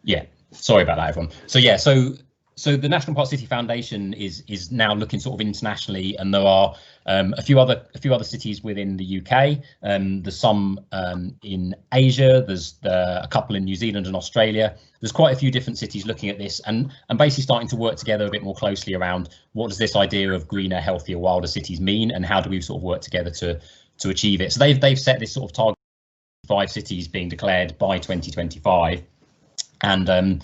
Yeah, sorry about that, everyone. So yeah, so the National Park City Foundation is now looking sort of internationally, and there are a few other cities within the UK. There's some in Asia. There's a couple in New Zealand and Australia. There's quite a few different cities looking at this and basically starting to work together a bit more closely around what does this idea of greener, healthier, wilder cities mean, and how do we sort of work together to achieve it. So they've set this sort of target, 5 cities being declared by 2025, and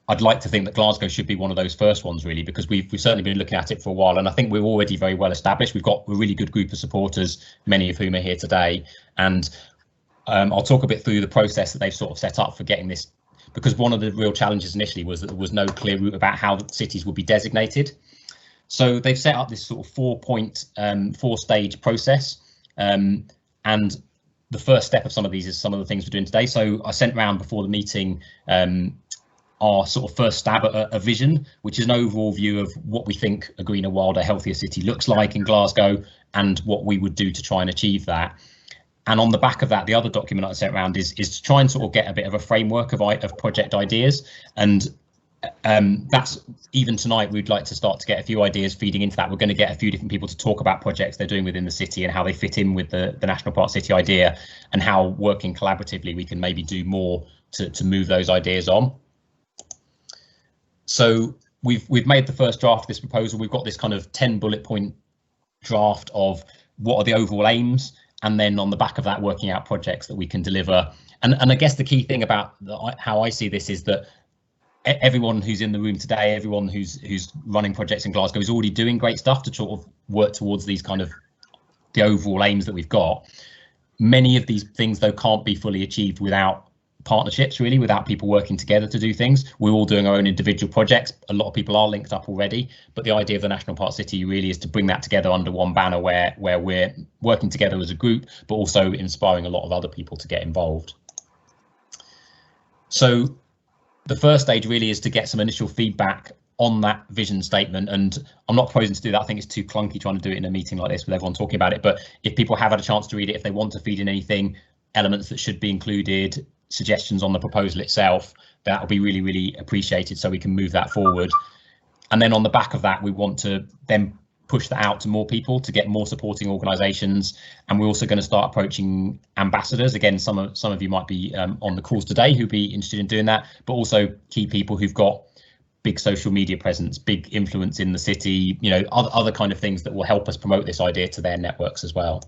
I'd like to think that Glasgow should be one of those first ones, really, because we've certainly been looking at it for a while, and I think we're already very well established. We've got a really good group of supporters, many of whom are here today, and I'll talk a bit through the process that they've sort of set up for getting this, because one of the real challenges initially was that there was no clear route about how cities would be designated. So they've set up this sort of 4-stage process, and the first step of some of these is some of the things we're doing today. So I sent around before the meeting our sort of first stab at a vision, which is an overall view of what we think a greener, wilder, healthier city looks like in Glasgow and what we would do to try and achieve that. And on the back of that, the other document I sent around is to try and sort of get a bit of a framework of project ideas. And that's, even tonight, we'd like to start to get a few ideas feeding into that. We're going to get a few different people to talk about projects they're doing within the city and how they fit in with the National Park City idea, and how working collaboratively we can maybe do more to move those ideas on. So we've made the first draft of this proposal. We've got this kind of 10 bullet point draft of what are the overall aims, and then on the back of that, working out projects that we can deliver. And I guess the key thing about how I see this is that everyone who's in the room today, everyone who's running projects in Glasgow is already doing great stuff to sort of work towards these kind of the overall aims that we've got. Many of these things, though, can't be fully achieved without partnerships, really, without people working together to do things. We're all doing our own individual projects. A lot of people are linked up already, but the idea of the National Park City really is to bring that together under one banner where we're working together as a group, but also inspiring a lot of other people to get involved. So the first stage really is to get some initial feedback on that vision statement, and I'm not proposing to do that. I think it's too clunky trying to do it in a meeting like this with everyone talking about it, but if people have had a chance to read it, if they want to feed in anything, elements that should be included, suggestions on the proposal itself, that will be really, really appreciated, so we can move that forward. And then on the back of that, we want to then push that out to more people to get more supporting organisations, and we're also going to start approaching ambassadors. Again, some of you might be on the calls today who'd be interested in doing that, but also key people who've got big social media presence, big influence in the city, you know, other kind of things that will help us promote this idea to their networks as well.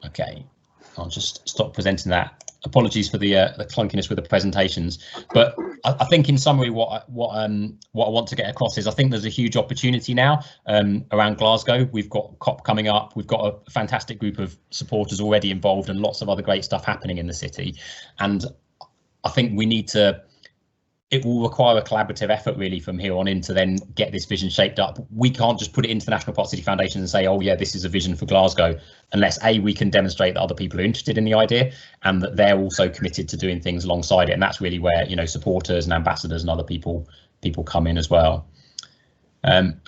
Okay. I'll just stop presenting that. Apologies for the clunkiness with the presentations, but I think in summary, what I want to get across is I think there's a huge opportunity now around Glasgow. We've got COP coming up. We've got a fantastic group of supporters already involved, and lots of other great stuff happening in the city. And I think we need to. It will require a collaborative effort really from here on in to then get this vision shaped up. We can't just put it into the National Park City Foundation and say, oh yeah, this is a vision for Glasgow, unless we can demonstrate that other people are interested in the idea and that they're also committed to doing things alongside it. And that's really where, you know, supporters and ambassadors and other people come in as well.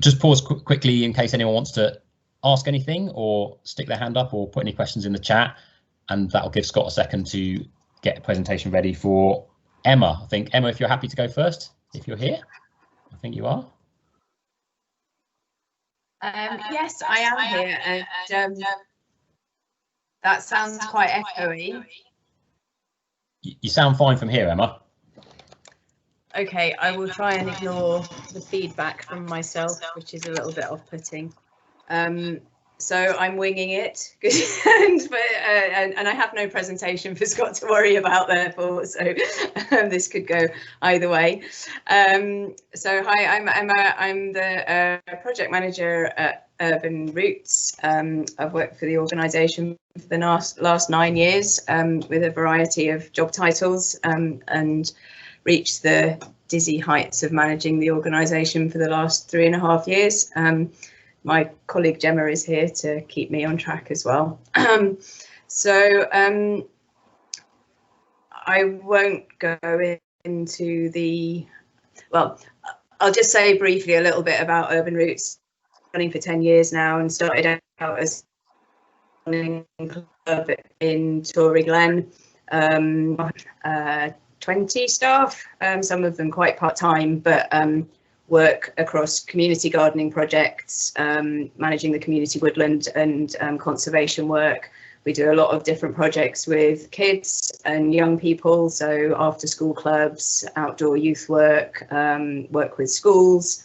Just pause quickly in case anyone wants to ask anything or stick their hand up or put any questions in the chat, and that'll give Scott a second to get the presentation ready for Emma. I think, Emma, if you're happy to go first, if you're here. I think you are. Yes, I am here, and that sounds quite echoey. You sound fine from here, Emma. Okay, I will try and ignore the feedback from myself, which is a little bit off-putting. So I'm winging it, and I have no presentation for Scott to worry about, therefore, so this could go either way. So hi, I'm Emma. I'm the project manager at Urban Roots. I've worked for the organisation for the last 9 years with a variety of job titles, and reached the dizzy heights of managing the organisation for the last 3.5 years. My colleague Gemma is here to keep me on track as well. I won't go into the, well, I'll just say briefly a little bit about Urban Roots. Running for 10 years now, and started out as a running club in Tory Glen. 20 staff, some of them quite part-time, but work across community gardening projects, managing the community woodland and conservation work. We do a lot of different projects with kids and young people, so after school clubs, outdoor youth work, work with schools,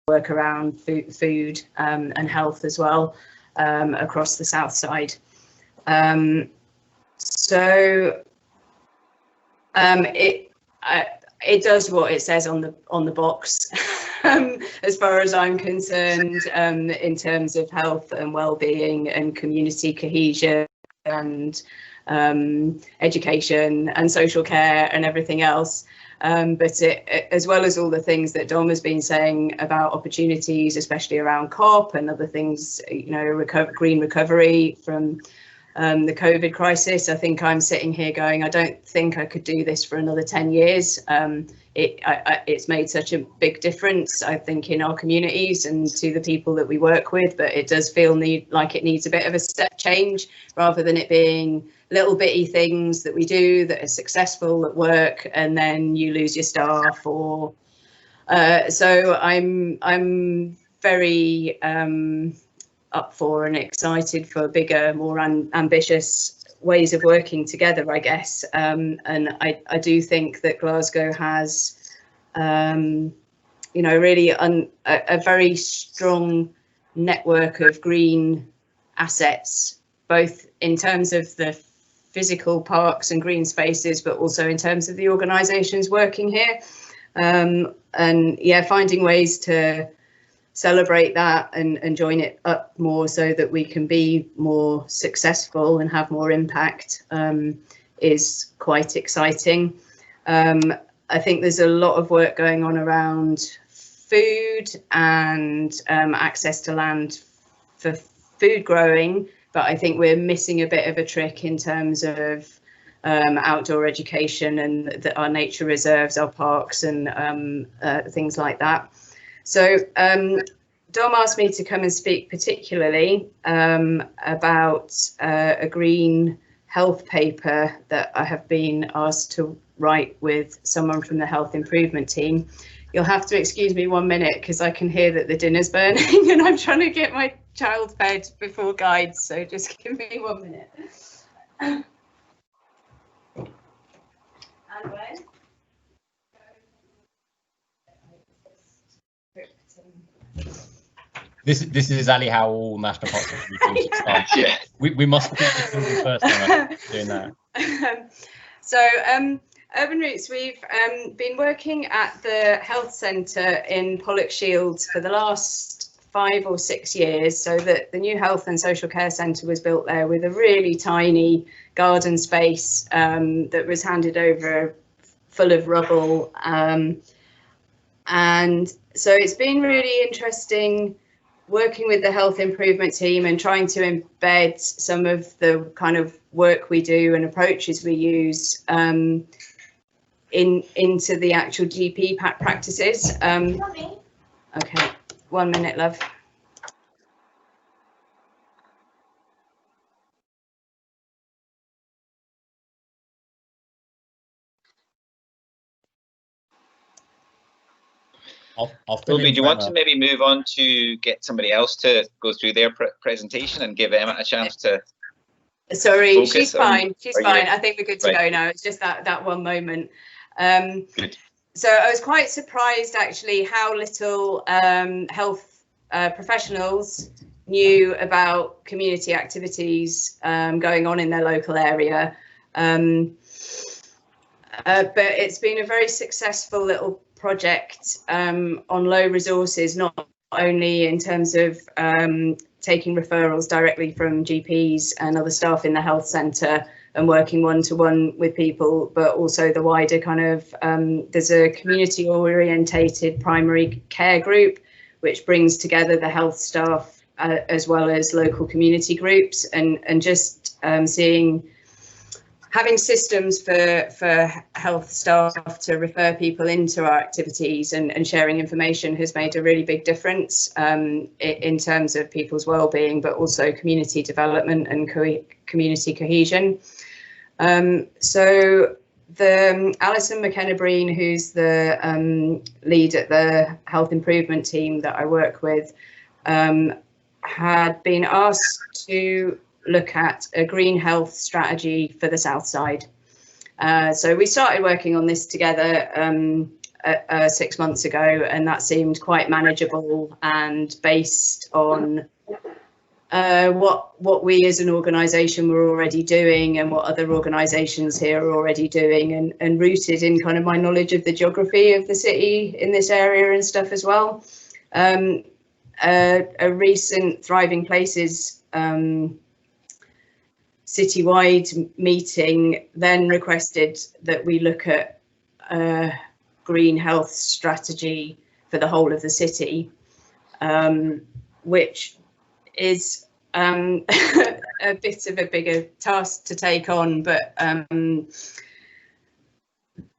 work around food and health as well, across the south side. It does what it says on the box, as far as I'm concerned, in terms of health and well-being and community cohesion and education and social care and everything else. But as well as all the things that Dom has been saying about opportunities, especially around COP and other things, you know, green recovery from the COVID crisis, I think I'm sitting here going, I don't think I could do this for another 10 years. It's made such a big difference, I think, in our communities and to the people that we work with, but it does feel like it needs a bit of a step change, rather than it being little bitty things that we do that are successful at work and then you lose your staff. Or so I'm very up for and excited for bigger, more ambitious ways of working together, I guess. And I do think that Glasgow has, you know, really a very strong network of green assets, both in terms of the physical parks and green spaces, but also in terms of the organisations working here. And yeah, finding ways to celebrate that and join it up more so that we can be more successful and have more impact is quite exciting. I think there's a lot of work going on around food and access to land for food growing, but I think we're missing a bit of a trick in terms of outdoor education and our nature reserves, our parks and things like that. So Dom asked me to come and speak particularly about a green health paper that I have been asked to write with someone from the health improvement team. You'll have to excuse me 1 minute because I can hear that the dinner's burning and I'm trying to get my child fed before guides, so just give me 1 minute. And when? This is exactly how all national parks meetings start. Yeah. We must keep the children first time doing that. So Urban Roots, we've been working at the health centre in Pollokshields for the last 5 or 6 years. So that the new health and social care centre was built there with a really tiny garden space that was handed over full of rubble. And so it's been really interesting working with the health improvement team and trying to embed some of the kind of work we do and approaches we use into the actual GP practices. Okay, 1 minute, love. Toby, do you want to maybe move on to get somebody else to go through their presentation and give Emma a chance to? Sorry, she's fine. She's fine. I think we're good to go now. It's just that one moment. Good. So I was quite surprised actually how little health professionals knew about community activities going on in their local area. But it's been a very successful little project on low resources, not only in terms of taking referrals directly from GPs and other staff in the health centre and working one-to-one with people, but also the wider kind of, there's a community orientated primary care group which brings together the health staff as well as local community groups, and just having systems for health staff to refer people into our activities and sharing information has made a really big difference in terms of people's well-being, but also community development and community cohesion. So Alison McKenna-Breen, who's the lead at the health improvement team that I work with, had been asked to look at a green health strategy for the South Side. So we started working on this together 6 months ago, and that seemed quite manageable and based on what we as an organisation were already doing and what other organisations here are already doing, and rooted in kind of my knowledge of the geography of the city in this area and stuff as well. A recent Thriving Places citywide meeting then requested that we look at a green health strategy for the whole of the city, which is a bit of a bigger task to take on, but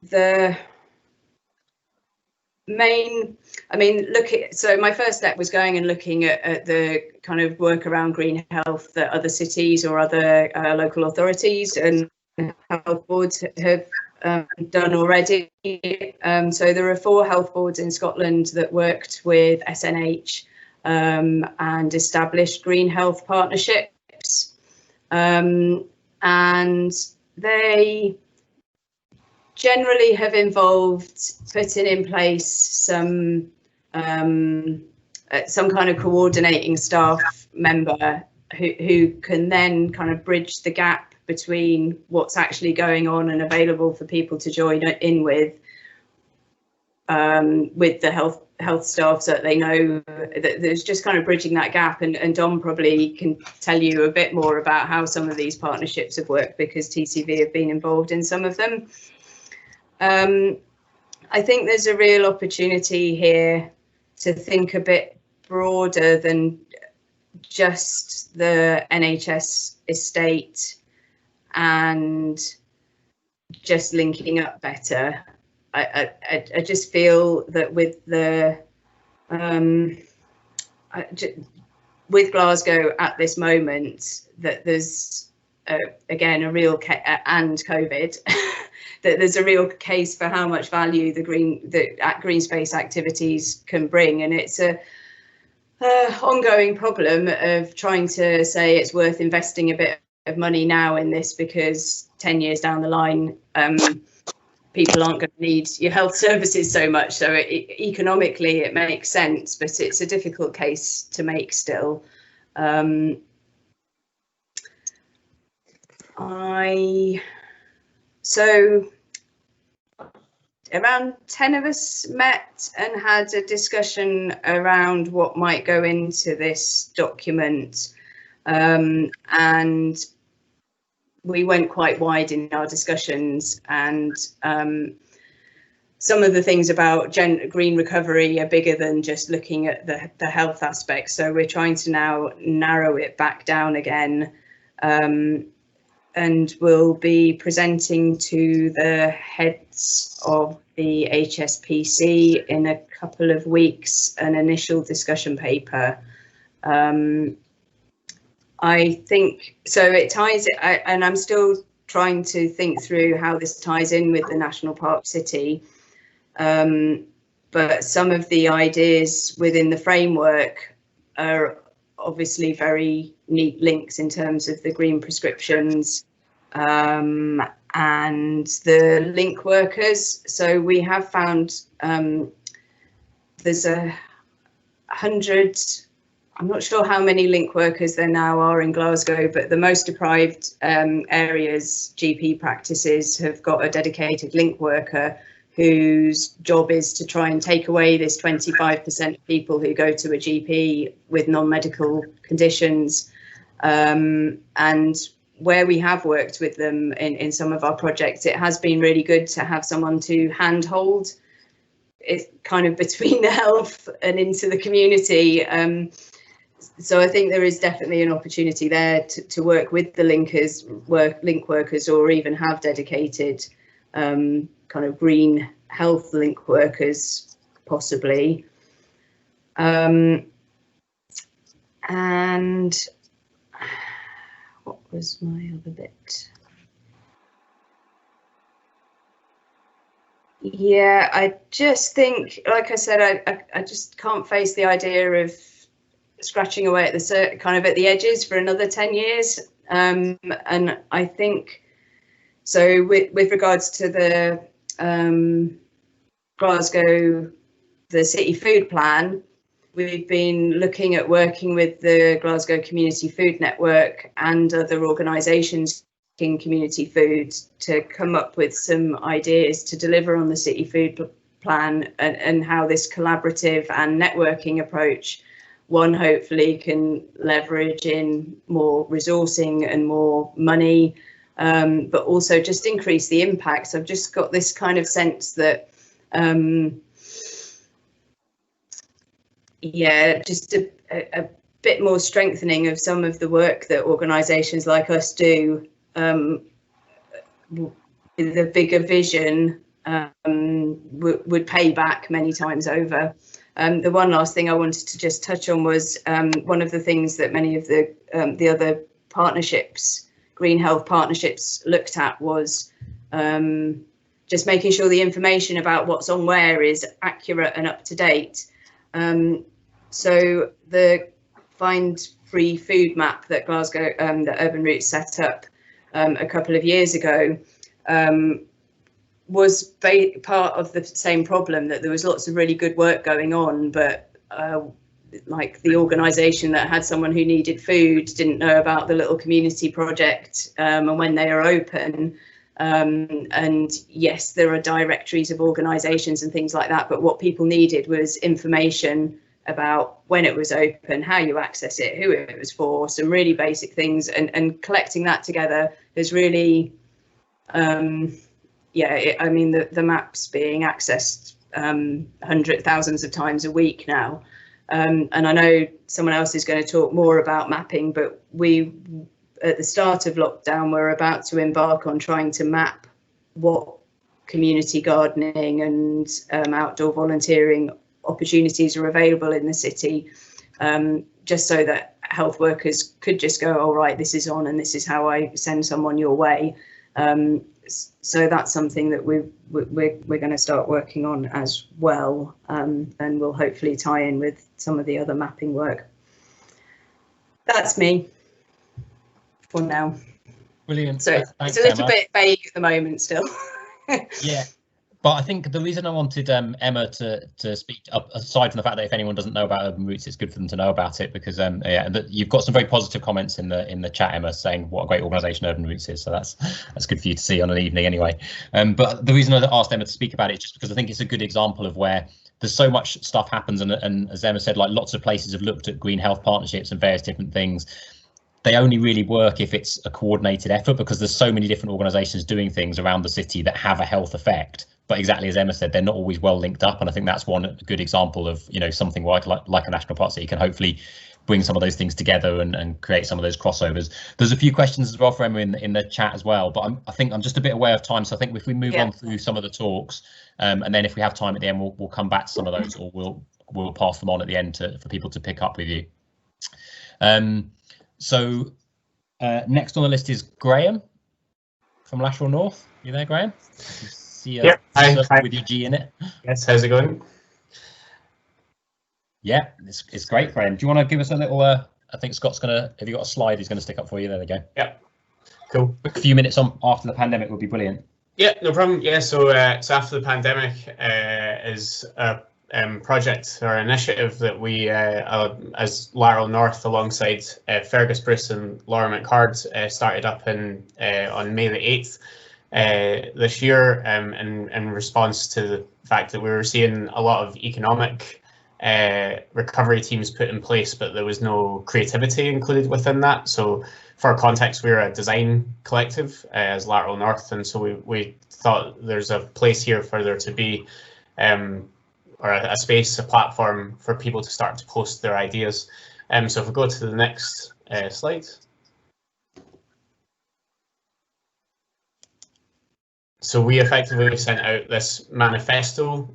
the main, so my first step was going and looking at the kind of work around green health that other cities or other local authorities and health boards have done already. So there are 4 health boards in Scotland that worked with SNH and established green health partnerships, and they generally have involved putting in place some kind of coordinating staff member who can then kind of bridge the gap between what's actually going on and available for people to join in with the health staff, so that they know that there's just kind of bridging that gap. And Dom probably can tell you a bit more about how some of these partnerships have worked, because TCV have been involved in some of them. I think there's a real opportunity here to think a bit broader than just the NHS estate and just linking up better. I just feel that with the with Glasgow at this moment, that there's again a real and COVID that there's a real case for how much value the green space activities can bring, and it's a ongoing problem of trying to say it's worth investing a bit of money now in this, because 10 years down the line people aren't going to need your health services so much. So economically it makes sense, but it's a difficult case to make still. So around 10 of us met and had a discussion around what might go into this document, and we went quite wide in our discussions, and some of the things about green recovery are bigger than just looking at the health aspects. So we're trying to now narrow it back down again, and we'll be presenting to the heads of the HSPC in a couple of weeks an initial discussion paper. I think so it ties it, and I'm still trying to think through how this ties in with the National Park City, but some of the ideas within the framework are obviously very neat links in terms of the green prescriptions and the link workers. So we have found there's 100, I'm not sure how many link workers there now are in Glasgow, but the most deprived areas, GP practices, have got a dedicated link worker whose job is to try and take away this 25% of people who go to a GP with non-medical conditions. And where we have worked with them in some of our projects, it has been really good to have someone to handhold it kind of between the health and into the community. So I think there is definitely an opportunity there to work with the link workers, or even have dedicated kind of green health link workers, possibly. And what was my other bit? Yeah, I just think, like I said, I just can't face the idea of scratching away at the kind of at the edges for another 10 years. And I think so with regards to the Glasgow, the city food plan, we've been looking at working with the Glasgow Community Food Network and other organisations in community food to come up with some ideas to deliver on the city food plan, and how this collaborative and networking approach, one, hopefully can leverage in more resourcing and more money, but also just increase the impacts. I've just got this kind of sense that yeah, just a bit more strengthening of some of the work that organisations like us do, with a bigger vision, would pay back many times over. The one last thing I wanted to just touch on was one of the things that many of the other partnerships, green health partnerships, looked at was just making sure the information about what's on where is accurate and up to date. So the Find Free Food map that Glasgow, that Urban Roots set up a couple of years ago, was part of the same problem, that there was lots of really good work going on, but like the organisation that had someone who needed food didn't know about the little community project and when they are open. And yes, there are directories of organisations and things like that, but what people needed was information about when it was open, how you access it, who it was for, some really basic things, and collecting that together is really, yeah, I mean, the map's being accessed thousands of times a week now. And I know someone else is going to talk more about mapping, but we, at the start of lockdown, we're about to embark on trying to map what community gardening and outdoor volunteering opportunities are available in the city, just so that health workers could just go, all right, this is on and this is how I send someone your way. So that's something that we're going to start working on as well, and we'll hopefully tie in with some of the other mapping work. That's me for now. Brilliant. So thanks, it's a little Emma. bit vague at the moment still. Yeah, but I think the reason I wanted Emma to speak up, aside from the fact that if anyone doesn't know about Urban Roots, it's good for them to know about it, because yeah, you've got some very positive comments in the chat, Emma, saying what a great organisation Urban Roots is. So that's good for you to see on an evening anyway. But the reason I asked Emma to speak about it is just because I think it's a good example of where there's so much stuff happens, and as Emma said, like lots of places have looked at green health partnerships and various different things. They only really work if it's a coordinated effort, because there's so many different organisations doing things around the city that have a health effect. But exactly as Emma said, they're not always well linked up, and I think that's one good example of, you know, something like a national park city can hopefully bring some of those things together and create some of those crossovers. There's a few questions as well for Emma in the chat as well, but I think I'm just a bit aware of time, so I think if we move on through some of the talks, and then if we have time at the end, we'll come back to some of those, or we'll pass them on at the end for people to pick up with you. So next on the list is Graham from Lateral North. You there, Graham? See a circle with your G in it. Yes, how's it going? Yeah, it's great, Graham. Do you want to give us a little, I think Scott's gonna, if you've got a slide, he's gonna stick up for you. There we go. Yeah, cool. A few minutes on after the pandemic would be brilliant. Yeah, no problem. Yeah, so after the pandemic is a project or initiative that we, as Lateral North, alongside Fergus Bruce and Laura McCard, started up on May the 8th this year, in response to the fact that we were seeing a lot of economic recovery teams put in place, but there was no creativity included within that. So for context, we're a design collective as Lateral North, and so we thought there's a place here for there to be or a space, a platform for people to start to post their ideas. So if we go to the next slide. So we effectively sent out this manifesto,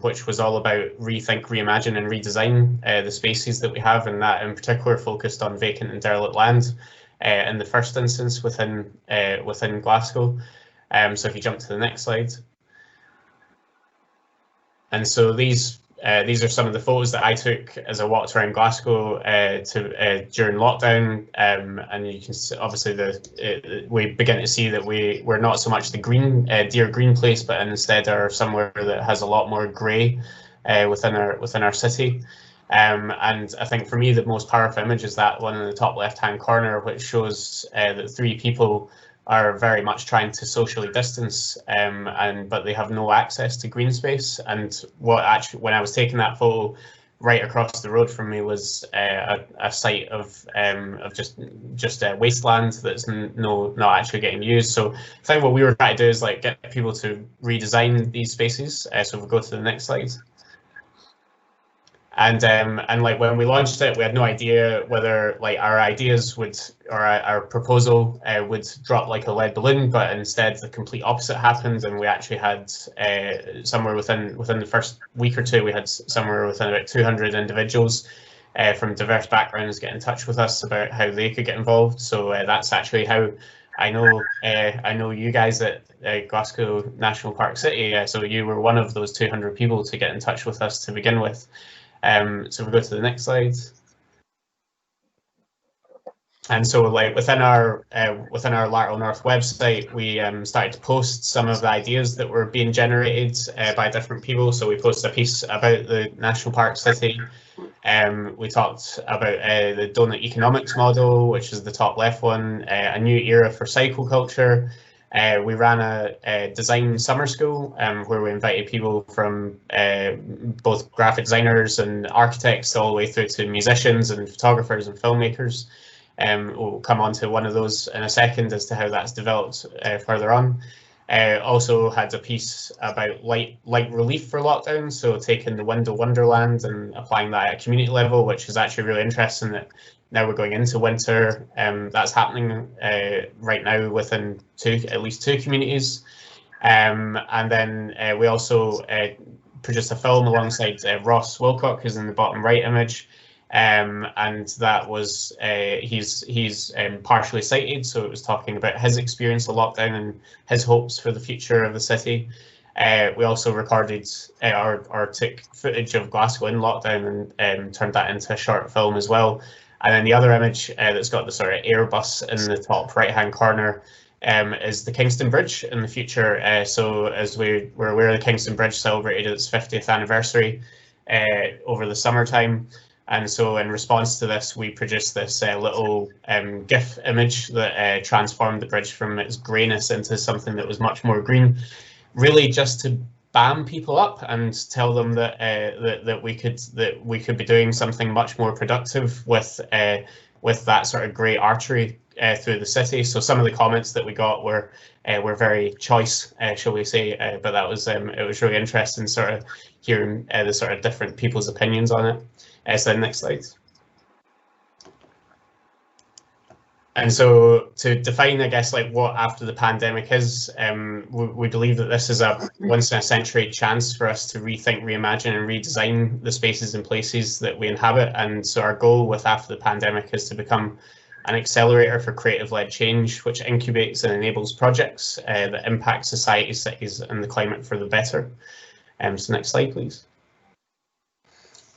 which was all about rethink, reimagine and redesign the spaces that we have, and that in particular focused on vacant and derelict land in the first instance within Glasgow. So if you jump to the next slide. And so these are some of the photos that I took as I walked around Glasgow during lockdown, and you can see, obviously we begin to see that we're not so much the green dear green place, but instead are somewhere that has a lot more grey within our city. And I think for me the most powerful image is that one in the top left-hand corner, which shows that 3 people are very much trying to socially distance, but they have no access to green space. And when I was taking that photo, right across the road from me was a site of just a wasteland that's not actually getting used. So I think what we were trying to do is like get people to redesign these spaces. So if we go to the next slide. And like when we launched it, we had no idea whether like our ideas would, or our proposal would drop like a lead balloon, but instead the complete opposite happened, and we actually had somewhere within the first week or two, we had somewhere within about 200 individuals from diverse backgrounds get in touch with us about how they could get involved. So that's actually how I know you guys at Glasgow National Park City. So you were one of those 200 people to get in touch with us to begin with. So we go to the next slide. And so like within our Lateral North website, we started to post some of the ideas that were being generated by different people. So we posted a piece about the National Park City. We talked about the donut economics model, which is the top left one, a new era for cycle culture. We ran a design summer school where we invited people from both graphic designers and architects all the way through to musicians and photographers and filmmakers. We'll come on to one of those in a second as to how that's developed further on. Also had a piece about light relief for lockdown, so taking the window wonderland and applying that at a community level, which is actually really interesting that now we're going into winter. That's happening right now within at least two communities. And then we also produced a film alongside Ross Wilcock, who's in the bottom right image. And that was he's partially sighted, so it was talking about his experience of lockdown and his hopes for the future of the city. We also recorded or took footage of Glasgow in lockdown and turned that into a short film as well. And then the other image that's got the sort of Airbus in the top right-hand corner is the Kingston Bridge in the future. So as we're aware, the Kingston Bridge celebrated its 50th anniversary over the summertime. And so in response to this, we produced this little GIF image that transformed the bridge from its greyness into something that was much more green, really just to bam people up and tell them that that we could be doing something much more productive with that sort of grey artery through the city. So some of the comments that we got were very choice, shall we say, but that was it was really interesting sort of hearing the sort of different people's opinions on it. So next slide. And so to define, I guess, like what after the pandemic is, we believe that this is a once in a century chance for us to rethink, reimagine and redesign the spaces and places that we inhabit. And so our goal with after the pandemic is to become an accelerator for creative-led change, which incubates and enables projects that impact society, cities and the climate for the better. So next slide, please.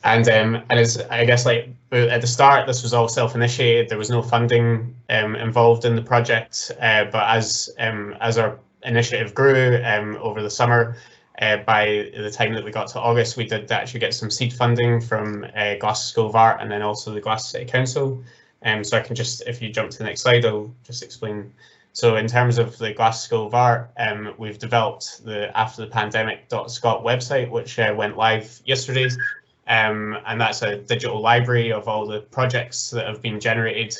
And as I guess, like at the start, this was all self-initiated. There was no funding involved in the project, but as our initiative grew over the summer, by the time that we got to August, we did actually get some seed funding from Glasgow School of Art and then also the Glasgow City Council. So I can just, if you jump to the next slide, I'll just explain. So in terms of the Glasgow School of Art, we've developed the afterthepandemic.scot website, which went live yesterday. And that's a digital library of all the projects that have been generated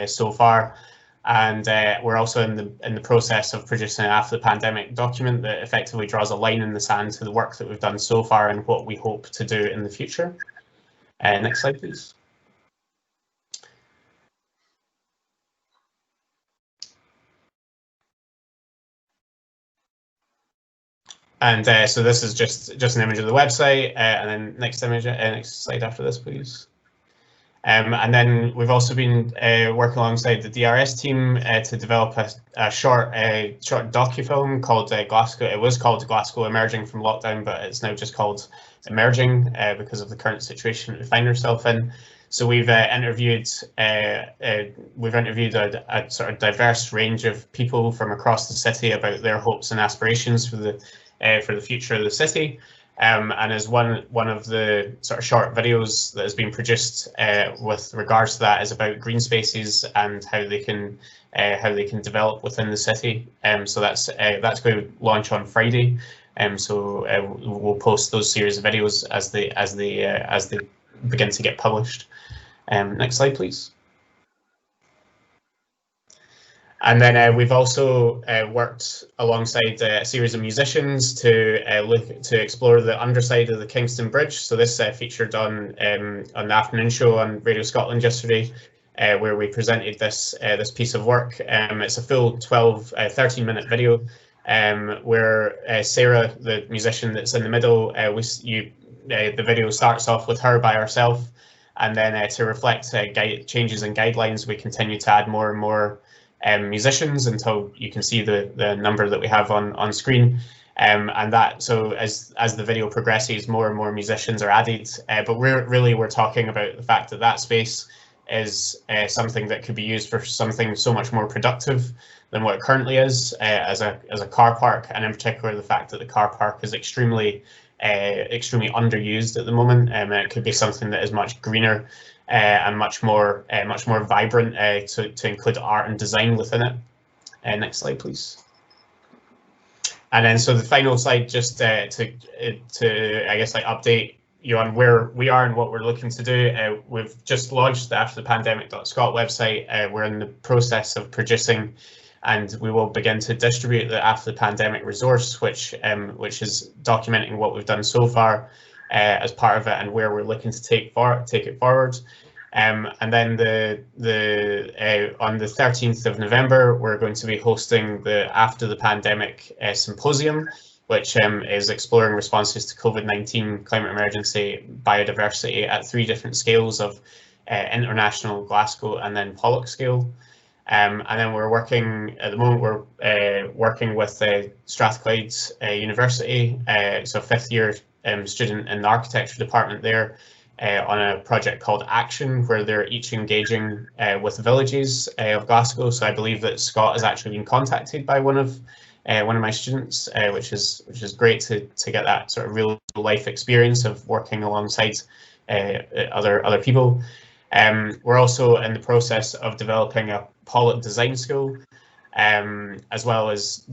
so far. And we're also in the process of producing an after the pandemic document that effectively draws a line in the sand to the work that we've done so far and what we hope to do in the future. Next slide, please. And so this is just an image of the website, and then next image, next slide after this, please. And then we've also been working alongside the DRS team to develop a short docufilm called Glasgow. It was called Glasgow Emerging from Lockdown, but it's now just called Emerging because of the current situation we find ourselves in. So we've interviewed a sort of diverse range of people from across the city about their hopes and aspirations for the future of the city. And as one of the sort of short videos that has been produced with regards to that is about green spaces and how they can develop within the city. So that's going to launch on Friday. So we'll post those series of videos as they begin to get published. Next slide, please. And then we've also worked alongside a series of musicians to explore the underside of the Kingston Bridge. So this featured on the afternoon show on Radio Scotland yesterday, where we presented this piece of work. It's a full 13-minute video where Sarah, the musician that's in the middle, the video starts off with her by herself, and then to reflect changes in guidelines, we continue to add more and more musicians until you can see the number that we have on screen, and that so as the video progresses, more and more musicians are added. But we're talking about the fact that space is something that could be used for something so much more productive than what it currently is, as a car park, and in particular the fact that the car park is extremely underused at the moment. It could be something that is much greener and much more vibrant to include art and design within it. Next slide, please. And then so the final slide, just to I guess like update you on where we are and what we're looking to do. We've just launched the afterthepandemic.scot website. We're in the process of producing, and we will begin to distribute the After the Pandemic resource, which is documenting what we've done so far as part of it and where we're looking to take it forward. And then on the 13th of November, we're going to be hosting the After the Pandemic symposium, which is exploring responses to COVID-19, climate emergency, biodiversity at 3 different scales of international, Glasgow, and then Pollock scale. And then we're working at the moment. We're working with Strathclyde University, so 5th year student in the architecture department there, on a project called Action, where they're each engaging with villages of Glasgow. So I believe that Scott has actually been contacted by one of my students, which is great to get that sort of real life experience of working alongside other people. We're also in the process of developing a Pollock design school, as well as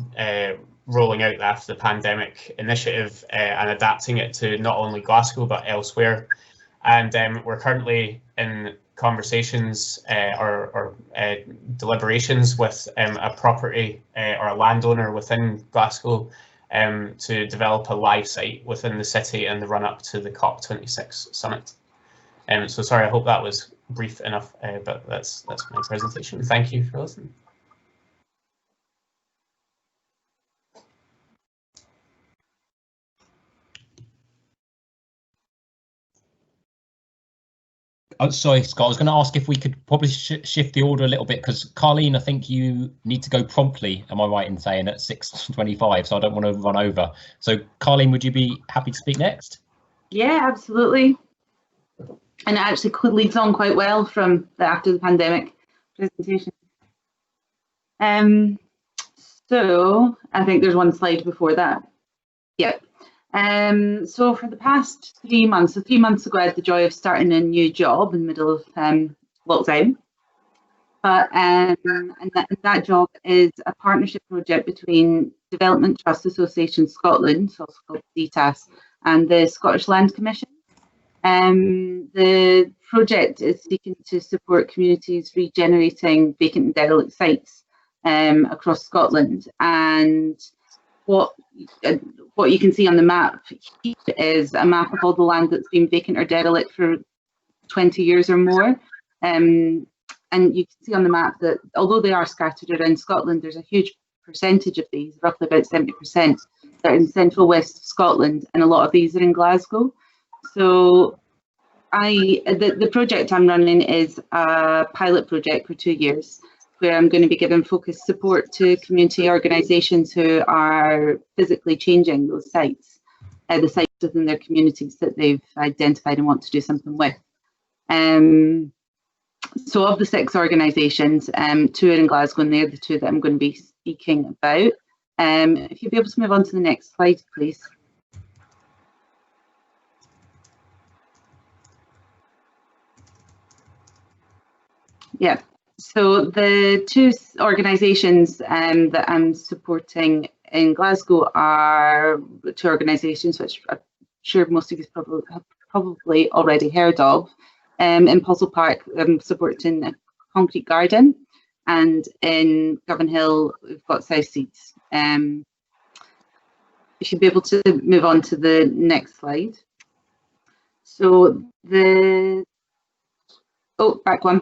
rolling out the After the Pandemic initiative and adapting it to not only Glasgow but elsewhere. And we're currently in conversations or deliberations with a property or a landowner within Glasgow to develop a live site within the city in the run-up to the Oct2020 summit. So sorry, I hope that was brief enough, but that's my presentation. Thank you for listening. Oh, sorry, Scott, I was going to ask if we could probably shift the order a little bit, because Carleen, I think you need to go promptly, am I right in saying, at 6:25, so I don't want to run over. So Carleen, would you be happy to speak next? Yeah, absolutely. And it actually leads on quite well from the After the Pandemic presentation. So I think there's one slide before that. Yep. So for the past 3 months, so 3 months ago, I had the joy of starting a new job in the middle of lockdown. But and that job is a partnership project between Development Trust Association Scotland, so it's called DTAS, and the Scottish Land Commission. The project is seeking to support communities regenerating vacant and derelict sites across Scotland. And what you can see on the map here is a map of all the land that's been vacant or derelict for 20 years or more. And you can see on the map that although they are scattered around Scotland, there's a huge percentage of these, roughly about 70%, that are in central west of Scotland, and a lot of these are in Glasgow. So the project I'm running is a pilot project for 2 years, where I'm going to be giving focused support to community organisations who are physically changing those sites, the sites within their communities that they've identified and want to do something with. So of the 6 organisations, 2 are in Glasgow, and they're the 2 that I'm going to be speaking about. If you'd be able to move on to the next slide, please. Yeah, so the 2 organisations that I'm supporting in Glasgow are 2 organisations which I'm sure most of you have probably already heard of. In Postle Park, I'm supporting a concrete garden, and in Govan Hill, we've got South Seeds. You should be able to move on to the next slide. So back one.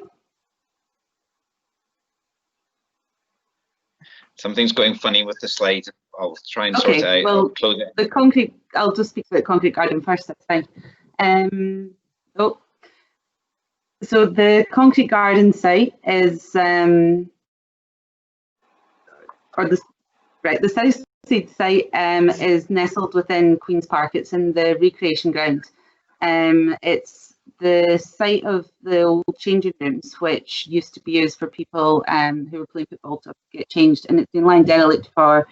Something's going funny with the slide. I'll try and sort it out. Well, I'll close it. The concrete, I'll just speak about concrete garden first, that's fine. So the concrete garden site is, the South Seed site is nestled within Queen's Park. It's in the recreation ground. It's the site of the old changing rooms, which used to be used for people who were playing football to get changed, and it's been lying derelict for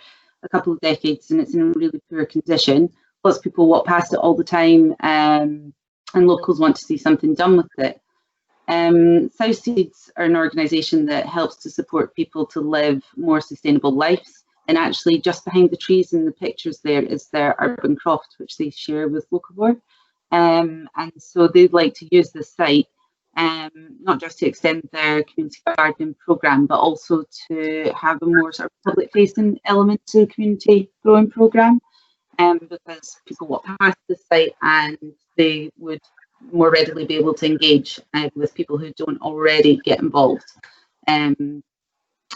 a couple of decades, and it's in really poor condition. Lots of people walk past it all the time, and locals want to see something done with it. South Seeds are an organisation that helps to support people to live more sustainable lives, and actually just behind the trees in the pictures there is their urban croft, which they share with Locavore. And so they'd like to use this site not just to extend their community gardening programme, but also to have a more sort of public facing element to the community growing programme, because people walk past the site and they would more readily be able to engage with people who don't already get involved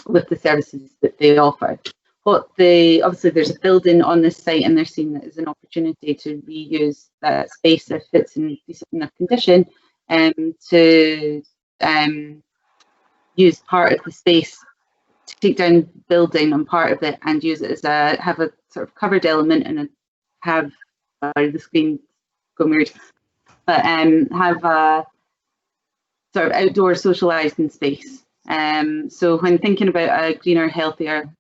with the services that they offer. Obviously there's a building on this site, and they're seeing that as an opportunity to reuse that space if it's in decent enough condition, to use part of the space to take down building on part of it and use it as have a sort of covered element and sorry, the screen going weird, but have a sort of outdoor socialising space. So when thinking about a greener, healthier,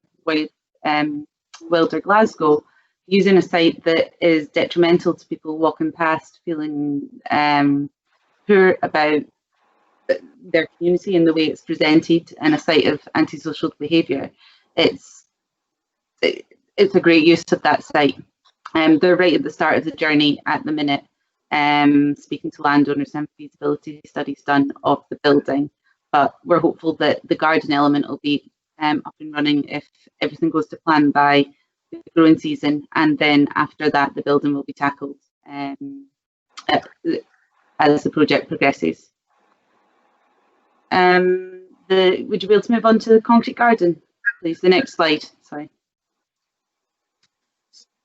wilder Glasgow, using a site that is detrimental to people walking past, feeling poor about their community and the way it's presented, and a site of antisocial behaviour, it's a great use of that site. They're right at the start of the journey at the minute, speaking to landowners and feasibility studies done of the building, but we're hopeful that the garden element will be up and running if everything goes to plan by the growing season, and then after that the building will be tackled as the project progresses. Would you be able to move on to the concrete garden, please? The next slide, sorry.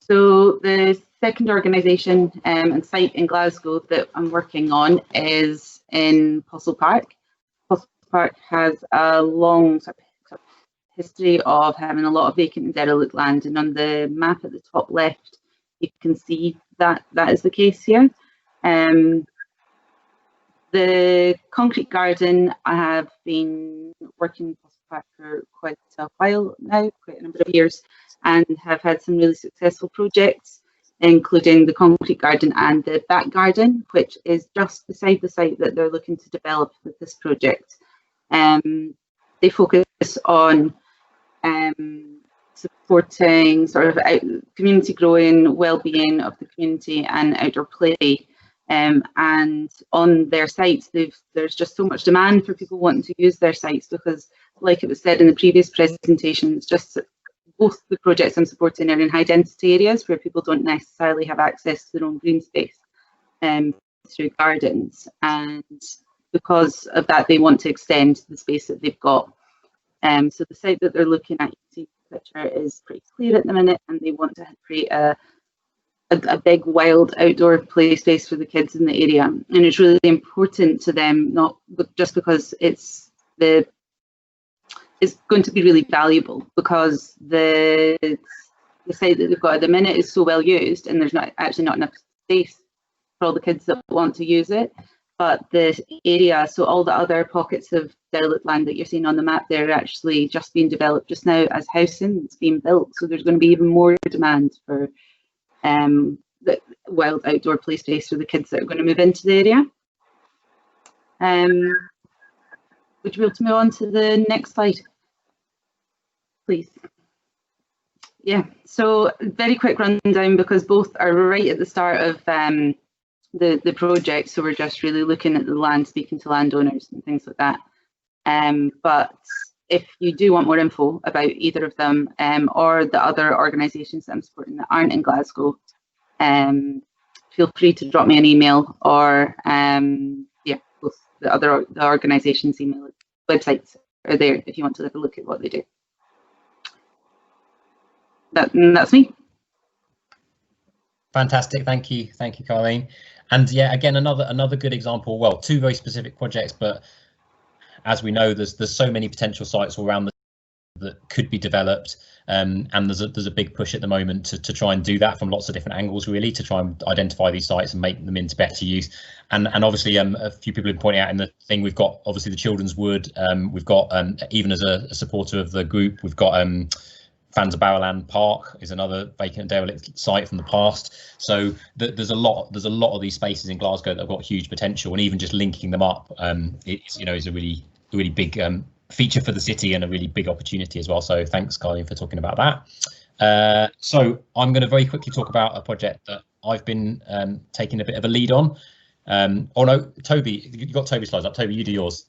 So the second organisation and site in Glasgow that I'm working on is in Postle Park. Postle Park has a long sort of history of having a lot of vacant and derelict land, and on the map at the top left you can see that that is the case here. The concrete garden, I have been working in Postle Park for quite a while now, quite a number of years, and have had some really successful projects, including the concrete garden and the back garden, which is just beside the site that they're looking to develop with this project. They focus on supporting sort of community growing, well-being of the community and outdoor play. And on their sites, there's just so much demand for people wanting to use their sites, because, like it was said in the previous presentation, it's just both the projects I'm supporting are in high density areas where people don't necessarily have access to their own green space through gardens, and because of that they want to extend the space that they've got. So the site that they're looking at, you can see the picture, is pretty clear at the minute, and they want to create a a big wild outdoor play space for the kids in the area, and it's really important to them, not just because it's going to be really valuable, because the site that they've got at the minute is so well used, and there's not enough space for all the kids that want to use it. But the area, so all the other pockets of derelict land that you're seeing on the map, they're actually just being developed just now as housing. It's being built, so there's going to be even more demand for the wild outdoor play space for the kids that are going to move into the area. Would you be able to move on to the next slide, please? Yeah, so very quick rundown, because both are right at the start of the project, so we're just really looking at the land, speaking to landowners and things like that. But if you do want more info about either of them or the other organisations that I'm supporting that aren't in Glasgow, feel free to drop me an email, or yeah, both the organisations' email websites are there if you want to have a look at what they do. That's me. Fantastic, thank you, Colleen. And yeah, again, another good example. Well, two very specific projects, but as we know, there's so many potential sites all around that could be developed, and there's a big push at the moment to try and do that from lots of different angles, really, to try and identify these sites and make them into better use. And obviously, a few people have pointed out in the thing, we've got obviously the Children's Wood, we've got even as a supporter of the group, we've got Fans of Barrowland Park is another vacant and derelict site from the past. So there's a lot of these spaces in Glasgow that have got huge potential, and even just linking them up is a really big feature for the city and a really big opportunity as well. So thanks, Colleen, for talking about that. So I'm going to very quickly talk about a project that I've been taking a bit of a lead on. Oh no, Toby, you've got Toby's slides up. Toby, you do yours.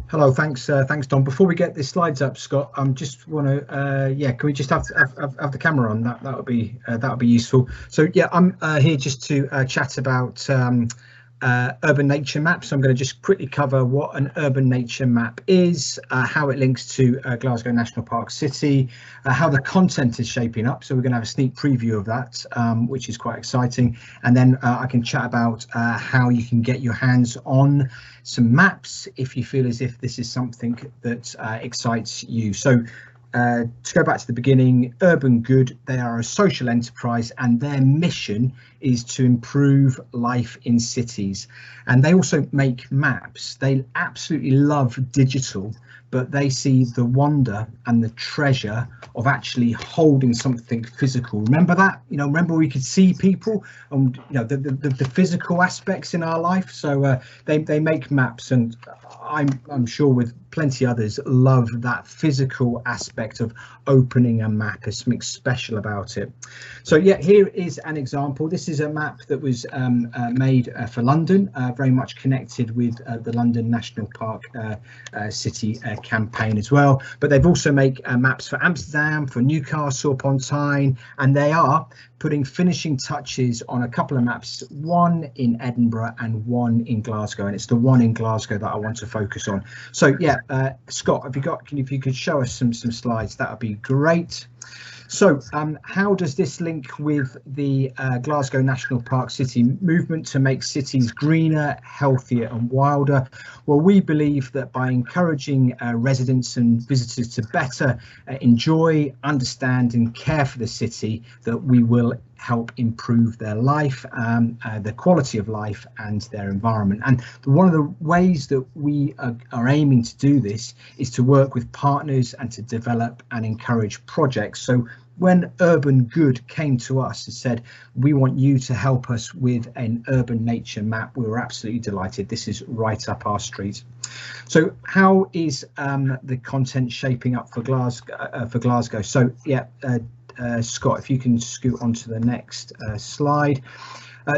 Hello, thanks, Don. Before we get the slides up, Scott, just want to, yeah, can we just have the camera on? That would be useful. So yeah, I'm here just to chat about urban nature maps. I'm going to just quickly cover what an urban nature map is, how it links to Glasgow National Park City, how the content is shaping up. So we're going to have a sneak preview of that, which is quite exciting. And then I can chat about how you can get your hands on some maps if you feel as if this is something that excites you. So to go back to the beginning, Urban Good, they are a social enterprise, and their mission is to improve life in cities. And they also make maps. They absolutely love digital, but they see the wonder and the treasure of actually holding something physical. Remember that? Remember we could see people and the physical aspects in our life. So they make maps, and I'm sure with plenty others love that physical aspect of opening a map. There's something special about it. So yeah, here is an example. This is a map that was made for London, very much connected with the London National Park City campaign as well. But they've also made maps for Amsterdam, for Newcastle upon Tyne, and they are putting finishing touches on a couple of maps, one in Edinburgh and one in Glasgow, and it's the one in Glasgow that I want to focus on. So yeah, Scott, if you could show us some slides, that would be great. So how does this link with the Glasgow National Park City movement to make cities greener, healthier and wilder? Well, we believe that by encouraging residents and visitors to better enjoy, understand and care for the city, that we will help improve their life, the quality of life and their environment. And one of the ways that we are aiming to do this is to work with partners and to develop and encourage projects. So when Urban Good came to us and said, we want you to help us with an urban nature map, we were absolutely delighted. This is right up our street. So how is the content shaping up for Glasgow? So yeah, Scott, if you can scoot onto the next slide.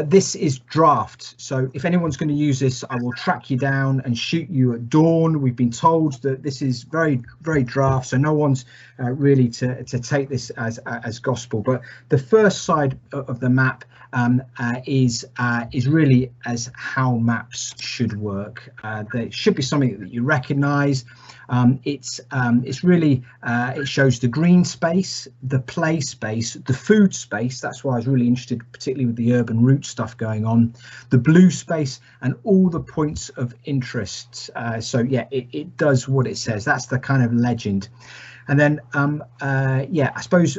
This is draft, so if anyone's going to use this, I will track you down and shoot you at dawn. We've been told that this is very, very draft, so no one's really to take this as gospel. But the first side of the map is really as how maps should work. There should be something that you recognise. It's really it shows the green space, the play space, the food space. That's why I was really interested, particularly with the urban route stuff going on, the blue space, and all the points of interest. So yeah, it does what it says. That's the kind of legend. And then yeah, I suppose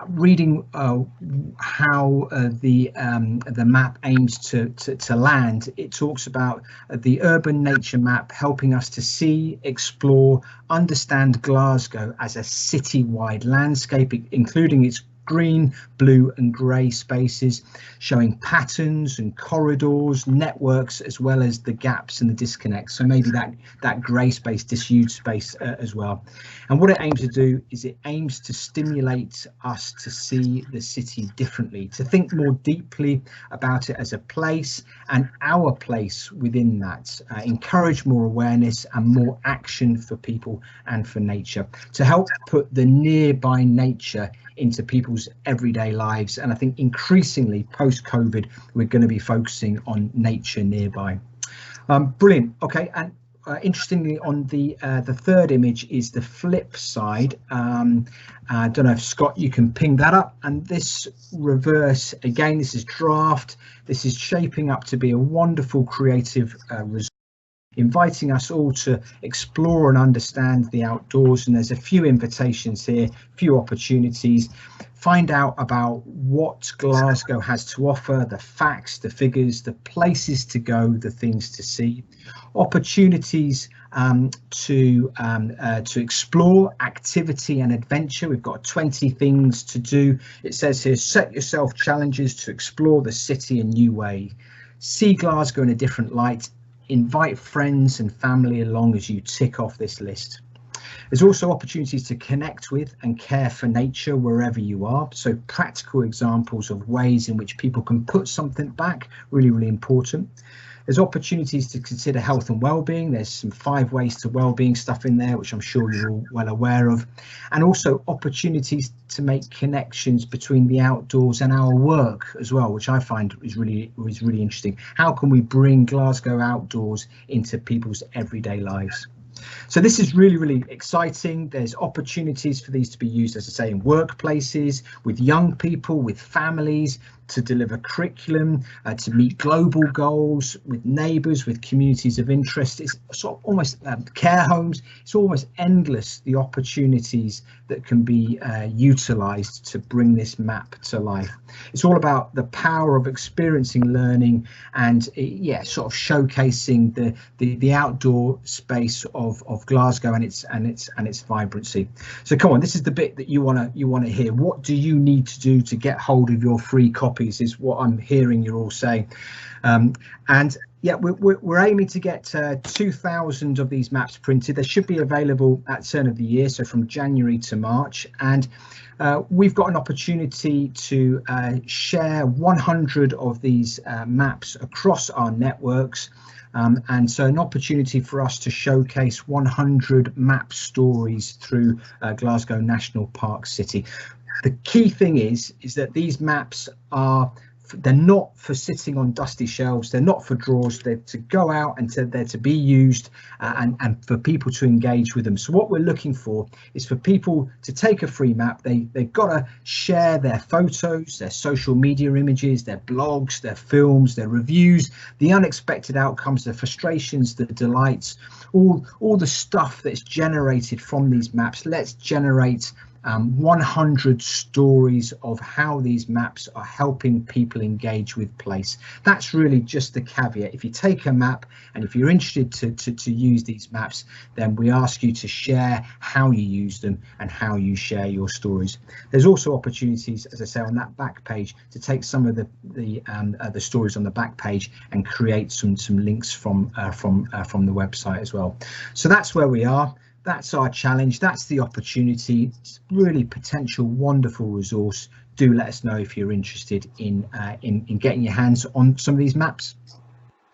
reading how the map aims to land, it talks about the urban nature map helping us to see, explore, understand Glasgow as a city-wide landscape, including its green, blue and grey spaces, showing patterns and corridors, networks, as well as the gaps and the disconnects. So maybe that grey space, disused space as well. And what it aims to do is it aims to stimulate us to see the city differently, to think more deeply about it as a place and our place within that, encourage more awareness and more action for people and for nature, to help put the nearby nature into people's everyday lives. And I think increasingly post-COVID, we're going to be focusing on nature nearby. Brilliant. OK, and interestingly, on the third image is the flip side. I don't know if Scott, you can ping that up. And this reverse, again, this is draft. This is shaping up to be a wonderful creative result, inviting us all to explore and understand the outdoors. And there's a few invitations here, few opportunities. Find out about what Glasgow has to offer, the facts, the figures, the places to go, the things to see, opportunities to explore, activity and adventure. We've got 20 things to do. It says here, set yourself challenges to explore the city a new way, see Glasgow in a different light, invite friends and family along as you tick off this list. There's also opportunities to connect with and care for nature wherever you are. So practical examples of ways in which people can put something back, really, really important. There's opportunities to consider health and well-being. There's some 5 ways to well-being stuff in there, which I'm sure you're all well aware of. And also opportunities to make connections between the outdoors and our work as well, which I find is really interesting. How can we bring Glasgow outdoors into people's everyday lives? So this is really, really exciting. There's opportunities for these to be used, as I say, in workplaces, with young people, with families, to deliver curriculum, to meet global goals, with neighbours, with communities of interest. It's sort of almost care homes. It's almost endless, the opportunities that can be utilised to bring this map to life. It's all about the power of experiencing learning and yeah, sort of showcasing the outdoor space of Glasgow and its vibrancy. So come on, this is the bit that you want to hear. What do you need to do to get hold of your free copies, is what I'm hearing you're all saying. And yeah, we're aiming to get 2,000 of these maps printed. They should be available at turn of the year, so from January to March. And we've got an opportunity to share 100 of these maps across our networks. And so an opportunity for us to showcase 100 map stories through Glasgow National Park City. The key thing is that these maps they're not for sitting on dusty shelves. They're not for drawers. They're to go out and they're to be used and for people to engage with them. So what we're looking for is for people to take a free map. They've got to share their photos, their social media images, their blogs, their films, their reviews, the unexpected outcomes, the frustrations, the delights, all the stuff that's generated from these maps. Let's generate 100 stories of how these maps are helping people engage with place. That's really just the caveat. If you take a map and if you're interested to use these maps, then we ask you to share how you use them and how you share your stories. There's also opportunities, as I say, on that back page to take some of the stories on the back page and create some links from the website as well. So that's where we are. that's our challenge. That's the opportunity. It's really potential, wonderful resource. Do let us know if you're interested in getting your hands on some of these maps.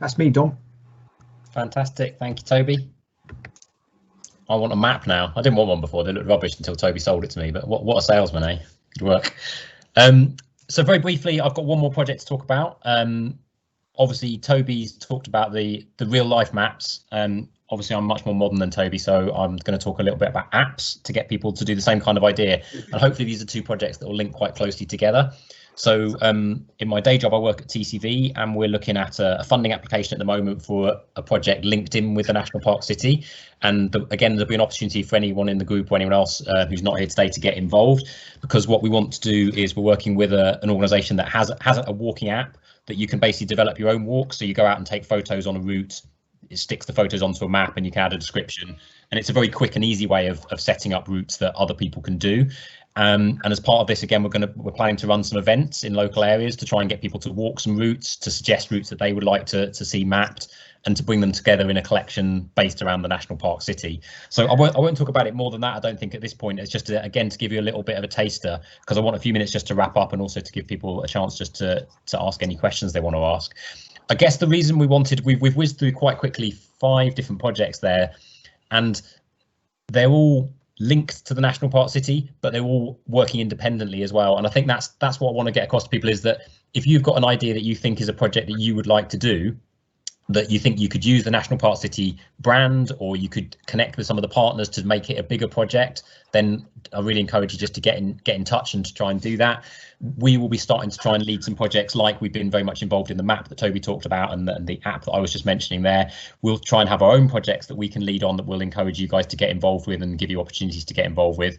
That's me, Dom. Fantastic. Thank you, Toby. I want a map now. I didn't want one before. They looked rubbish until Toby sold it to me. But what a salesman, eh? Good work. So very briefly, I've got one more project to talk about. Obviously, Toby's talked about the real life maps. Obviously, I'm much more modern than Toby, so I'm going to talk a little bit about apps to get people to do the same kind of idea. And hopefully these are two projects that will link quite closely together. So in my day job, I work at TCV, and we're looking at a funding application at the moment for a project linked in with the National Park City. And again, there'll be an opportunity for anyone in the group or anyone else who's not here today to get involved, because what we want to do is we're working with an organisation that has a walking app that you can basically develop your own walk. So you go out and take photos on a route, it sticks the photos onto a map, and you can add a description. And it's a very quick and easy way of setting up routes that other people can do. And as part of this, again, we're planning to run some events in local areas to try and get people to walk some routes, to suggest routes that they would like to see mapped, and to bring them together in a collection based around the National Park City. So I won't talk about it more than that, I don't think, at this point. It's just again to give you a little bit of a taster, because I want a few minutes just to wrap up, and also to give people a chance just to ask any questions they want to ask. I guess the reason we've whizzed through quite quickly 5 different projects there, and they're all linked to the National Park City, but they're all working independently as well. And I think that's what I want to get across to people, is that if you've got an idea that you think is a project that you would like to do, that you think you could use the National Park City brand, or you could connect with some of the partners to make it a bigger project, then I really encourage you just to get in touch and to try and do that. We will be starting to try and lead some projects, like we've been very much involved in the map that Toby talked about, and the app that I was just mentioning there. We'll try and have our own projects that we can lead on, that we'll encourage you guys to get involved with and give you opportunities to get involved with.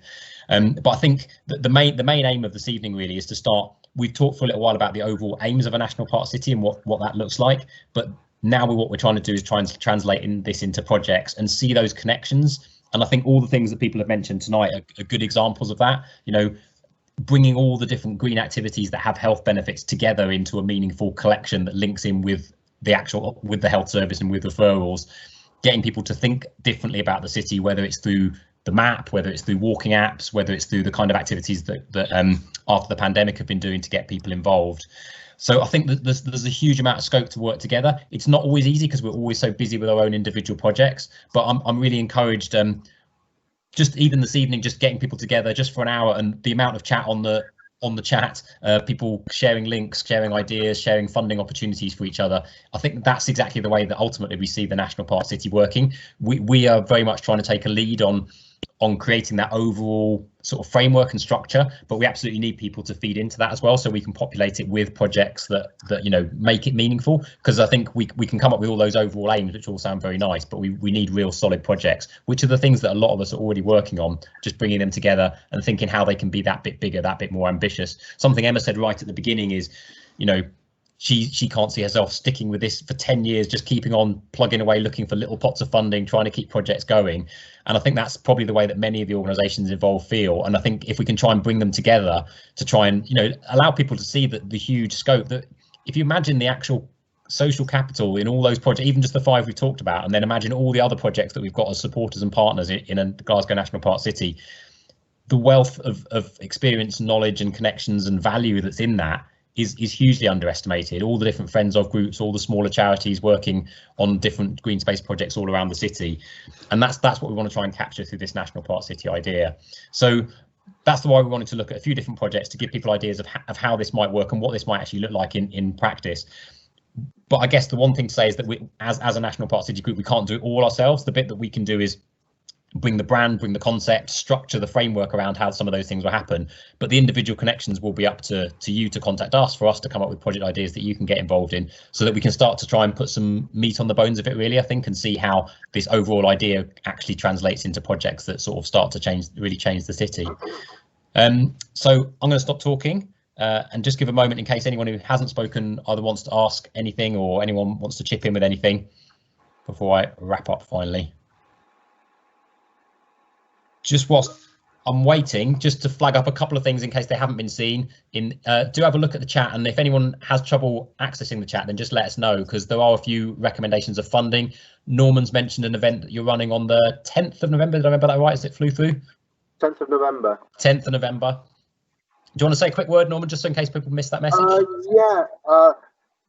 But I think that the main aim of this evening really is to start. We've talked for a little while about the overall aims of a National Park City and what that looks like, but now what we're trying to do is try and translate this into projects and see those connections. And I think all the things that people have mentioned tonight are good examples of that. You know, bringing all the different green activities that have health benefits together into a meaningful collection that links in with the health service and with referrals, getting people to think differently about the city, whether it's through the map, whether it's through walking apps, whether it's through the kind of activities that after the pandemic have been doing to get people involved. So I think that there's a huge amount of scope to work together. It's not always easy because we're always so busy with our own individual projects, but I'm really encouraged, just even this evening, just getting people together just for an hour, and the amount of chat on the chat, people sharing links, sharing ideas, sharing funding opportunities for each other. I think that's exactly the way that ultimately we see the National Park City working. We are very much trying to take a lead on creating that overall sort of framework and structure, but we absolutely need people to feed into that as well, so we can populate it with projects that you know, make it meaningful. Because I think we can come up with all those overall aims, which all sound very nice, but we need real solid projects, which are the things that a lot of us are already working on, just bringing them together and thinking how they can be that bit bigger, that bit more ambitious. Something Emma said right at the beginning is, you know, she can't see herself sticking with this for 10 years, just keeping on plugging away, looking for little pots of funding, trying to keep projects going. And I think that's probably the way that many of the organisations involved feel. And I think if we can try and bring them together to try and, you know, allow people to see that the huge scope, that if you imagine the actual social capital in all those projects, even just the 5 we've talked about, and then imagine all the other projects that we've got as supporters and partners in a Glasgow National Park City, the wealth of experience, knowledge and connections and value that's in that is hugely underestimated. All the different friends of groups, all the smaller charities working on different green space projects all around the city, and that's what we want to try and capture through this National Park City idea. So that's why we wanted to look at a few different projects to give people ideas of how this might work and what this might actually look like in practice. But I guess the one thing to say is that we, as a National Park City group, we can't do it all ourselves. The bit that we can do is bring the brand, bring the concept, structure the framework around how some of those things will happen. But the individual connections will be up to you to contact us, for us to come up with project ideas that you can get involved in, so that we can start to try and put some meat on the bones of it, really, I think, and see how this overall idea actually translates into projects that sort of start to really change the city. So I'm going to stop talking and just give a moment in case anyone who hasn't spoken either wants to ask anything or anyone wants to chip in with anything before I wrap up finally. Just whilst I'm waiting just to flag up a couple of things in case they haven't been seen. Do have a look at the chat, and if anyone has trouble accessing the chat, then just let us know, because there are a few recommendations of funding. Norman's mentioned an event that you're running on the 10th of November. Did I remember that right? Is it flew through? 10th of November. 10th of November. Do you want to say a quick word, Norman, just in case people missed that message?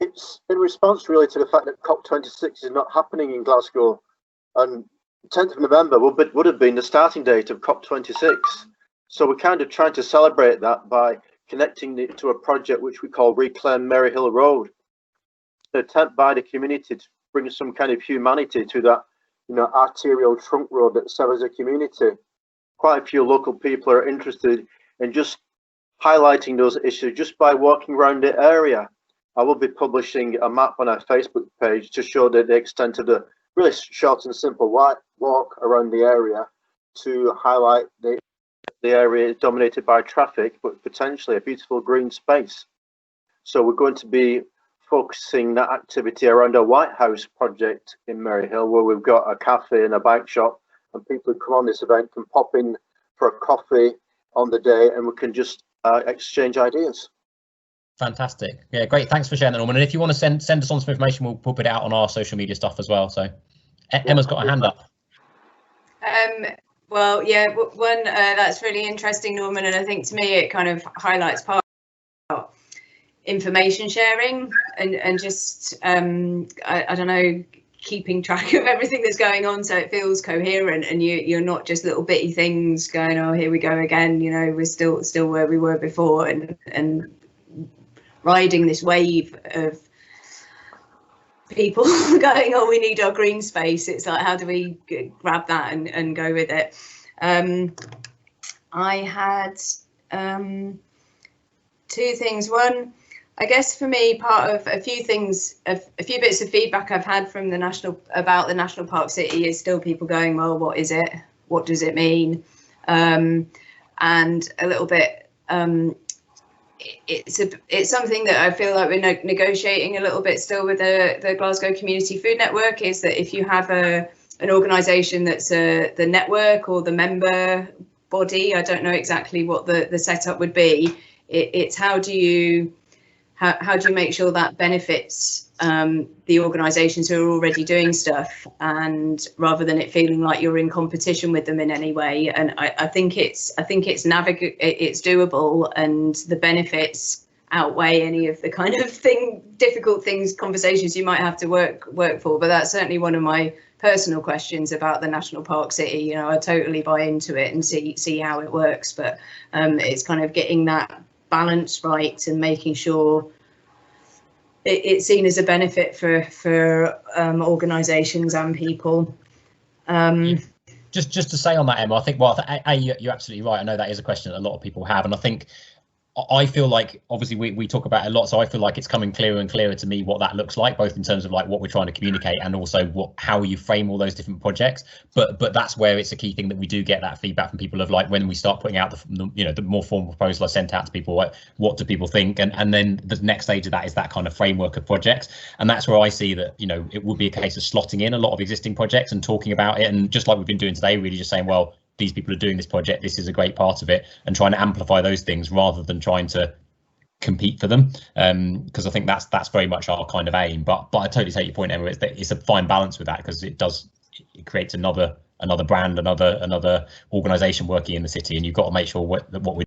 It's in response really to the fact that Oct2020 is not happening in Glasgow, and 10th of November would have been the starting date of Oct2020. So we're kind of trying to celebrate that by connecting it to a project which we call Reclaim Maryhill Road, an attempt by the community to bring some kind of humanity to that, arterial trunk road that severs a community. Quite a few local people are interested in just highlighting those issues just by walking around the area. I will be publishing a map on our Facebook page to show the extent of the really short and simple walk around the area, to highlight the area is dominated by traffic, but potentially a beautiful green space. So we're going to be focusing that activity around a White House project in Maryhill, where we've got a cafe and a bike shop, and people who come on this event can pop in for a coffee on the day, and we can just exchange ideas. Fantastic. Yeah, great. Thanks for sharing that, Norman. And if you want to send us on some information, we'll put it out on our social media stuff as well. So Emma's got a hand up. Well, yeah, one that's really interesting, Norman, and I think to me it kind of highlights part of information sharing and just I don't know, keeping track of everything that's going on so it feels coherent, and you're not just little bitty things going, oh, here we go again, we're still where we were before, and riding this wave of people going, oh, we need our green space. It's like, how do we grab that and go with it? I had two things. One, I guess for me, part of a few bits of feedback I've had from about the National Park City is still people going, well, what is it? What does it mean? And a little bit, it's something that I feel like we're negotiating a little bit still with the Glasgow Community Food Network, is that if you have an organisation that's the network or the member body, I don't know exactly what the setup would be, it's how do you make sure that benefits the organisations who are already doing stuff, and rather than it feeling like you're in competition with them in any way. And I think it's doable, and the benefits outweigh any of the kind of difficult conversations you might have to work for. But that's certainly one of my personal questions about the National Park City. I totally buy into it and see how it works, but it's kind of getting that balance right and making sure it's seen as a benefit for organisations and people. Just to say on that, Emma, I think, well, you're absolutely right. I know that is a question that a lot of people have, and I feel like, obviously we talk about it a lot, so I feel like it's coming clearer and clearer to me what that looks like, both in terms of like what we're trying to communicate and also how you frame all those different projects. But that's where it's a key thing that we do get that feedback from people of, like, when we start putting out the more formal proposal I sent out to people, like, what do people think, and then the next stage of that is that kind of framework of projects. And that's where I see that it would be a case of slotting in a lot of existing projects and talking about it, and just like we've been doing today, really just saying, well, these people are doing this project, this is a great part of it, and trying to amplify those things rather than trying to compete for them, because I think that's very much our kind of aim. But I totally take your point, Emma. It's a fine balance with that, because it creates another brand, another organisation working in the city, and you've got to make sure what we're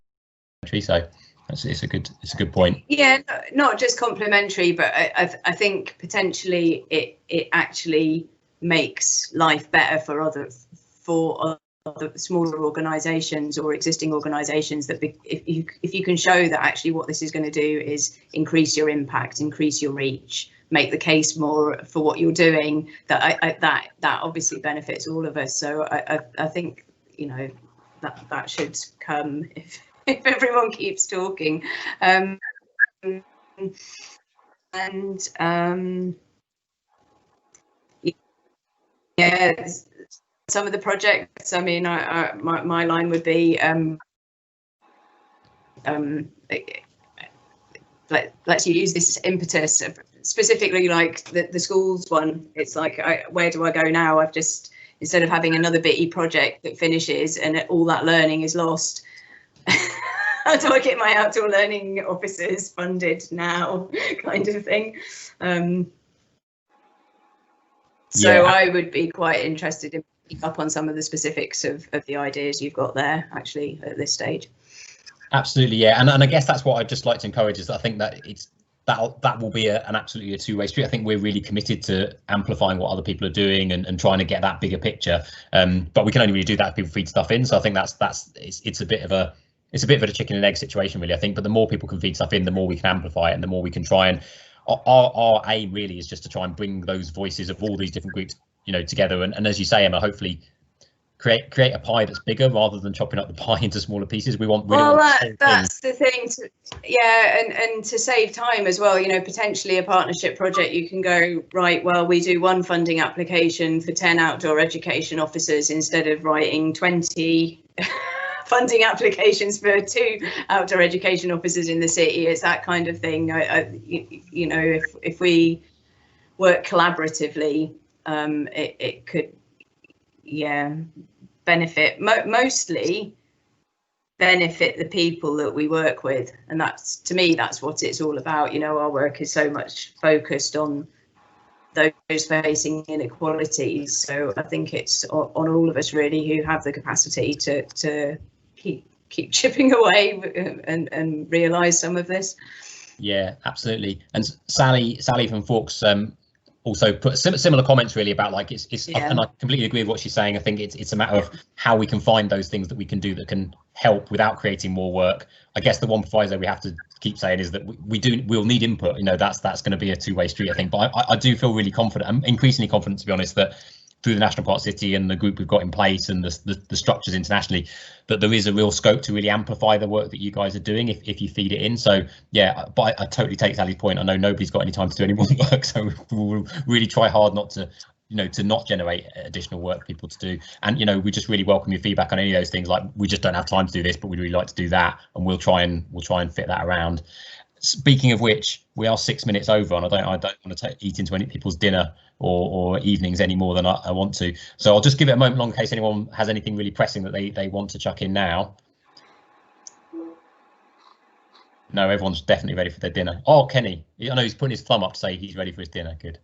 doing. So it's a good point. Yeah, not just complementary, but I think potentially it actually makes life better for other smaller organisations or existing organisations, that if you can show that actually what this is going to do is increase your impact, increase your reach, make the case more for what you're doing, that obviously benefits all of us. So I think that should come if everyone keeps talking. Yeah, some of the projects, I mean, my line would be let's use this specifically, like the schools one. It's like, where do I go now? I've just instead of having another bitty project that finishes and all that learning is lost. How do I get my outdoor learning officers funded now, kind of thing. So I would be quite interested in picking up on some of the specifics of the ideas you've got there, actually, at this stage. Absolutely, yeah, and I guess that's what I'd just like to encourage is I think that that will be an absolutely a two-way street. I think we're really committed to amplifying what other people are doing and trying to get that bigger picture. But we can only really do that if people feed stuff in. So I think it's a bit of a chicken and egg situation, really, I think. But the more people can feed stuff in, the more we can amplify it, and the more we can try and our aim really is just to try and bring those voices of all these different groups, together. And as you say, Emma, hopefully create a pie that's bigger rather than chopping up the pie into smaller pieces. That's the thing. And to save time as well, potentially a partnership project, you can go, right, well, we do one funding application for 10 outdoor education officers instead of writing 20 funding applications for 2 outdoor education officers in the city. It's that kind of thing. If we work collaboratively, it could, mostly benefit the people that we work with, and that's, to me, that's what it's all about. Our work is so much focused on those facing inequalities, so I think it's on all of us really who have the capacity to keep chipping away and realise some of this. Yeah, absolutely. And Sally from Forks also put similar comments really about and I completely agree with what she's saying. I think it's a matter of how we can find those things that we can do that can help without creating more work. I guess the one proviso we have to keep saying is that we'll need input. That's going to be a two-way street, I think. But I do feel really confident, I'm increasingly confident, to be honest, that through the National Park City and the group we've got in place and the structures internationally, that there is a real scope to really amplify the work that you guys are doing if you feed it in. So yeah, but I totally take Sally's point. I know nobody's got any time to do any more work, so we'll really try hard not to to not generate additional work for people to do. And we just really welcome your feedback on any of those things, like we just don't have time to do this but we'd really like to do that, and we'll try and fit that around. Speaking of which, we are 6 minutes over, and I don't want to eat into any people's dinner or evenings any more than I want to. So I'll just give it a moment long in case anyone has anything really pressing that they want to chuck in now. No, everyone's definitely ready for their dinner. Oh, Kenny, I know he's putting his thumb up to say he's ready for his dinner. Good.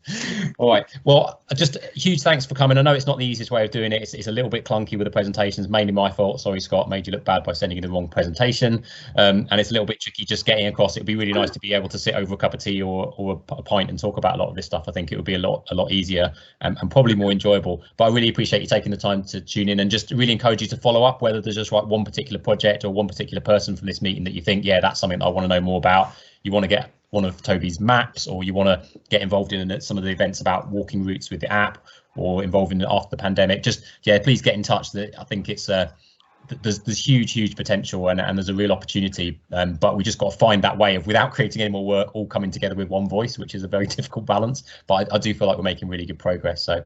All right. Well, just huge thanks for coming. I know it's not the easiest way of doing it. It's a little bit clunky with the presentations, mainly my fault. Sorry, Scott, made you look bad by sending you the wrong presentation. And it's a little bit tricky just getting across. It'd be really nice to be able to sit over a cup of tea or a pint and talk about a lot of this stuff. I think it would be a lot easier and probably more enjoyable. But I really appreciate you taking the time to tune in, and just really encourage you to follow up, whether there's just one particular project or one particular person from this meeting that you think, yeah, that's something that I want to know more about. You want to get one of Toby's maps, or you want to get involved in some of the events about walking routes with the app, or involved in it after the pandemic, just please get in touch. I think it's there's huge potential and there's a real opportunity, but we just got to find that way of, without creating any more work, all coming together with one voice, which is a very difficult balance. But I do feel like we're making really good progress. So